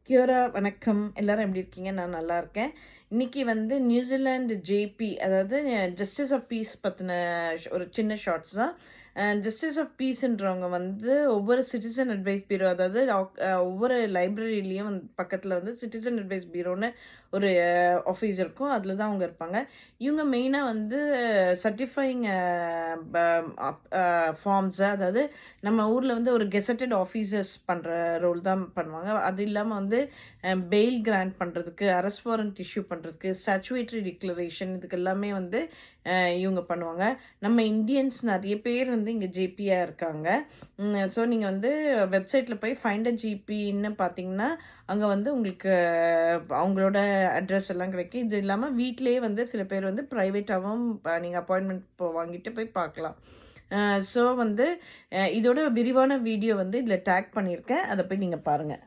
கியோரா வணக்கம். எல்லாரும் எப்படி இருக்கீங்க? நான் நல்லா இருக்கேன். இன்னைக்கு வந்து நியூசிலாந்து ஜேபி, அதாவது ஜஸ்டிஸ் ஆஃப் பீஸ் பத்தின ஒரு சின்ன ஷார்ட்ஸ் தான். ஜஸ்டிஸ் ஆஃப் பீஸ்ன்றவங்க வந்து ஒவ்வொரு சிட்டிசன் அட்வைஸ் பீரோ, அதாவது ஒவ்வொரு லைப்ரரியிலையும் பக்கத்தில் வந்து சிட்டிசன் அட்வைஸ் பீரோன்னு ஒரு ஆஃபீஸ் இருக்கும். அதில் தான் அவங்க இருப்பாங்க. இவங்க மெயினாக வந்து சர்டிஃபைங் ஃபார்ம்ஸை, அதாவது நம்ம ஊரில் வந்து ஒரு கெசட்டட் ஆஃபீஸர்ஸ் பண்ணுற ரோல் தான் பண்ணுவாங்க. அது இல்லாமல் வந்து பெயில் கிராண்ட் பண்ணுறதுக்கு, அரெஸ்ட் வாரண்ட் இஷ்யூ பண்ணுறதுக்கு, ஸ்டாச்சுவேட்டரி டிக்ளரேஷன், இதுக்கு எல்லாமே வந்து இவங்க பண்ணுவாங்க. நம்ம இந்தியன்ஸ் நிறைய பேர் வந்து இங்கே ஜேபியாக இருக்காங்க. ஸோ நீங்கள் வந்து வெப்சைட்டில் போய் ஃபைண்ட் அ ஜிபின்னு பார்த்தீங்கன்னா அங்கே வந்து உங்களுக்கு அவங்களோட அட்ரஸ் எல்லாம் கிடைக்கும். இது இல்லாமல் வீட்டிலேயே வந்து சில பேர் வந்து ப்ரைவேட்டாகவும் நீங்கள் அப்பாயின்மெண்ட் வாங்கிட்டு போய் பார்க்கலாம். ஸோ வந்து இதோட விரிவான வீடியோ வந்து இதில் டேக் பண்ணியிருக்கேன். அதை போய் நீங்கள் பாருங்கள்.